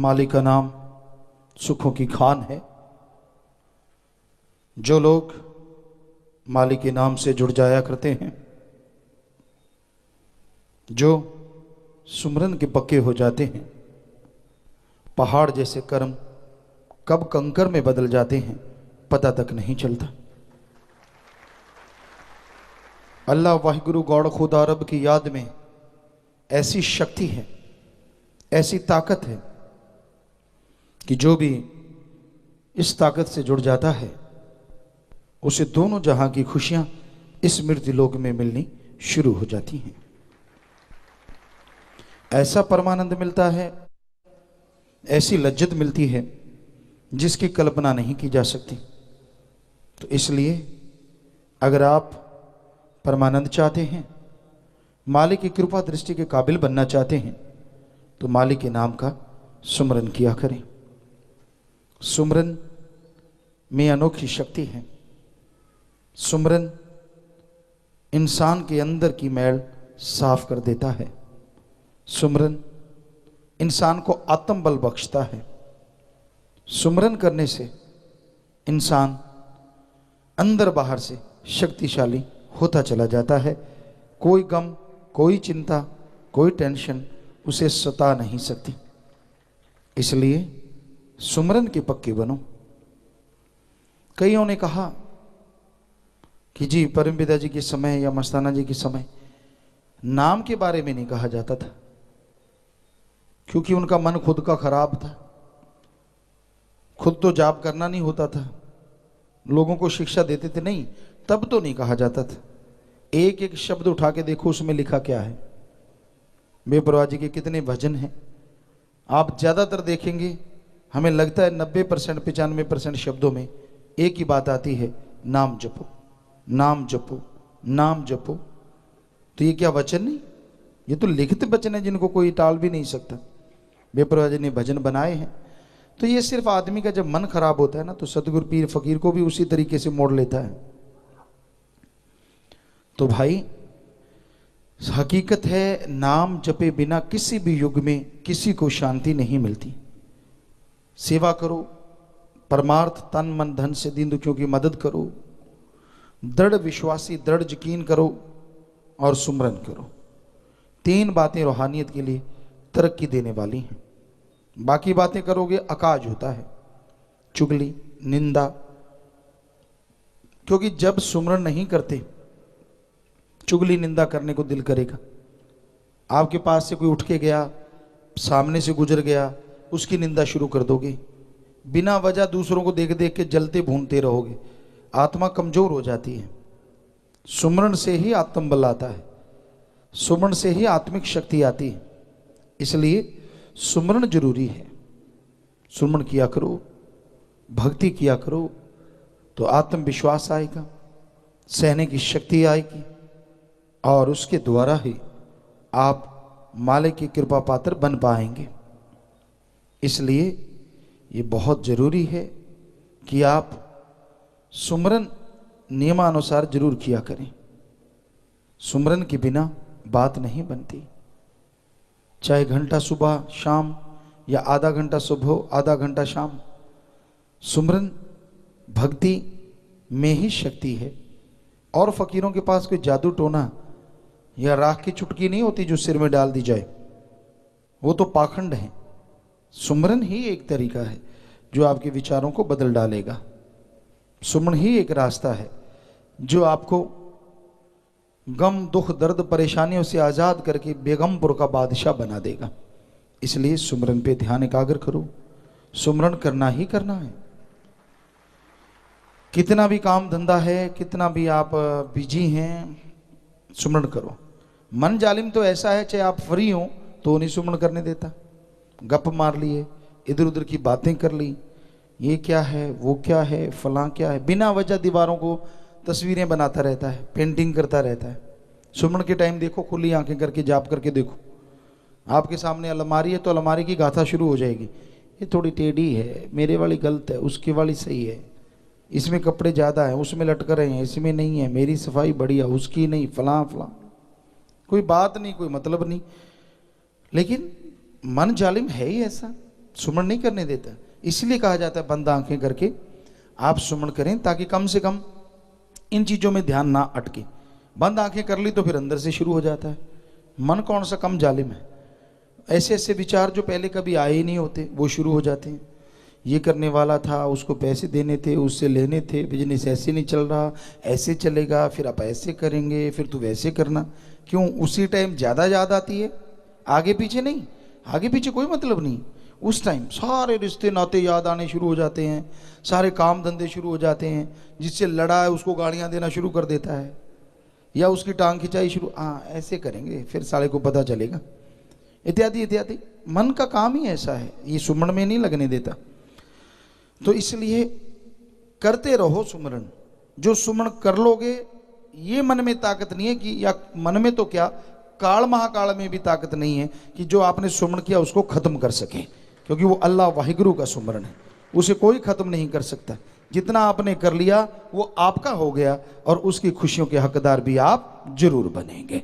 मालिक का नाम सुखों की खान है। जो लोग मालिक के नाम से जुड़ जाया करते हैं, जो सुमरन के पक्के हो जाते हैं, पहाड़ जैसे कर्म कब कंकर में बदल जाते हैं पता तक नहीं चलता। अल्लाह वाहिगुरु गौड़ खुदा रब की याद में ऐसी शक्ति है, ऐसी ताकत है कि जो भी इस ताकत से जुड़ जाता है उसे दोनों जहां की खुशियां इस मृत्यु लोक में मिलनी शुरू हो जाती हैं। ऐसा परमानंद मिलता है, ऐसी लज्जत मिलती है जिसकी कल्पना नहीं की जा सकती। तो इसलिए अगर आप परमानंद चाहते हैं, मालिक की कृपा दृष्टि के काबिल बनना चाहते हैं, तो मालिक के नाम का सुमरन किया करें। सुमरन में अनोखी शक्ति है। सुमरन इंसान के अंदर की मैल साफ कर देता है। सुमरन इंसान को आत्मबल बख्शता है। सुमरन करने से इंसान अंदर बाहर से शक्तिशाली होता चला जाता है। कोई गम, कोई चिंता, कोई टेंशन उसे सता नहीं सकती। इसलिए सुमरन के पक्के बनो। कईयों ने कहा कि जी परम पिता जी के समय या मस्ताना जी के समय नाम के बारे में नहीं कहा जाता था, क्योंकि उनका मन खुद का खराब था। खुद तो जाप करना नहीं होता था, लोगों को शिक्षा देते थे, नहीं तब तो नहीं कहा जाता था। एक एक शब्द उठा के देखो उसमें लिखा क्या है। बेपरवाह जी के कितने भजन हैं, आप ज़्यादातर देखेंगे, हमें लगता है 90% 95% शब्दों में एक ही बात आती है, नाम जपो, नाम जपो, नाम जपो। तो ये क्या वचन नहीं, ये तो लिखित वचन है जिनको कोई टाल भी नहीं सकता। बेपरवाह जी ने भजन बनाए हैं। तो ये सिर्फ आदमी का जब मन खराब होता है ना, तो सतगुरु पीर फकीर को भी उसी तरीके से मोड़ लेता है। तो भाई हकीकत है, नाम जपे बिना किसी भी युग में किसी को शांति नहीं मिलती। सेवा करो, परमार्थ तन मन धन से दीन दुखियों की मदद करो, दृढ़ विश्वासी दृढ़ यकीन करो और सुमरन करो। 3 बातें रूहानियत के लिए तरक्की देने वाली हैं। बाकी बातें करोगे अकाज होता है, चुगली, निंदा। क्योंकि जब सुमरन नहीं करते, चुगली निंदा करने को दिल करेगा। आपके पास से कोई उठ के गया, सामने से गुजर गया, उसकी निंदा शुरू कर दोगे। बिना वजह दूसरों को देख देख के जलते भूनते रहोगे, आत्मा कमजोर हो जाती है। सुमरन से ही आत्मबल आता है, सुमरन से ही आत्मिक शक्ति आती है। इसलिए सुमरन जरूरी है। सुमरन किया करो, भक्ति किया करो, तो आत्मविश्वास आएगा, सहने की शक्ति आएगी और उसके द्वारा ही आप मालिक की कृपा पात्र बन पाएंगे। इसलिए ये बहुत जरूरी है कि आप सुमरन नियमानुसार जरूर किया करें। सुमरन के बिना बात नहीं बनती। चाहे घंटा सुबह शाम या आधा घंटा सुबह आधा घंटा शाम, सुमरन भक्ति में ही शक्ति है। और फकीरों के पास कोई जादू टोना या राख की चुटकी नहीं होती जो सिर में डाल दी जाए, वो तो पाखंड है। सुमरन ही एक तरीका है जो आपके विचारों को बदल डालेगा। सुमरन ही एक रास्ता है जो आपको गम, दुख, दर्द, परेशानियों से आज़ाद करके बेगमपुर का बादशाह बना देगा। इसलिए सुमरन पे ध्यान एकाग्र करो। सुमरन करना ही करना है। कितना भी काम धंधा है, कितना भी आप बिजी हैं, सुमरन करो। मन जालिम तो ऐसा है, चाहे आप फ्री हो तो नहीं सुमरन करने देता। गप मार लिए, इधर उधर की बातें कर ली, ये क्या है, वो क्या है, फलां क्या है, बिना वजह दीवारों को तस्वीरें बनाता रहता है, पेंटिंग करता रहता है। सुमरन के टाइम देखो, खुली आंखें करके जाप करके देखो, आपके सामने अलमारी है तो अलमारी की गाथा शुरू हो जाएगी। ये थोड़ी टेढ़ी है, मेरे वाली गलत है, उसकी वाली सही है, इसमें कपड़े ज़्यादा हैं, उसमें लटक रहे हैं, इसमें नहीं है, मेरी सफाई बढ़िया, उसकी नहीं, फलां फलां। कोई बात नहीं, कोई मतलब नहीं। लेकिन मन जालिम है ही ऐसा। सुमरण नहीं करने देता। इसलिए कहा जाता है बंद आंखें करके आप सुमरण करें, ताकि कम से कम इन चीज़ों में ध्यान ना अटके। बंद आंखें कर ली तो फिर अंदर से शुरू हो जाता है। मन कौन सा कम जालिम है, ऐसे ऐसे विचार जो पहले कभी आए ही नहीं होते वो शुरू हो जाते हैं। ये करने वाला था, उसको पैसे देने थे, उससे लेने थे, बिजनेस ऐसे नहीं चल रहा, ऐसे चलेगा, फिर आप ऐसे करेंगे, फिर तू वैसे करना। क्यों? उसी टाइम ज़्यादा याद आती है, आगे पीछे नहीं। आगे पीछे कोई मतलब नहीं, उस टाइम सारे रिश्ते नाते याद आने शुरू हो जाते हैं, सारे काम धंधे शुरू हो जाते हैं। जिससे लड़ा है उसको गालियाँ देना शुरू कर देता है, या उसकी टांग खिंचाई शुरू, हाँ ऐसे करेंगे फिर साले को पता चलेगा, इत्यादि इत्यादि। मन का काम ही ऐसा है, ये सुमरण में नहीं लगने देता। तो इसलिए करते रहो सुमरण। जो सुमरण कर लोगे, ये मन में ताकत नहीं है कि, या मन में तो क्या, काल महाकाल में भी ताकत नहीं है कि जो आपने सुमरण किया उसको खत्म कर सके, क्योंकि वो अल्लाह वाहिगुरु का सुमरण है, उसे कोई खत्म नहीं कर सकता। जितना आपने कर लिया वो आपका हो गया, और उसकी खुशियों के हकदार भी आप जरूर बनेंगे।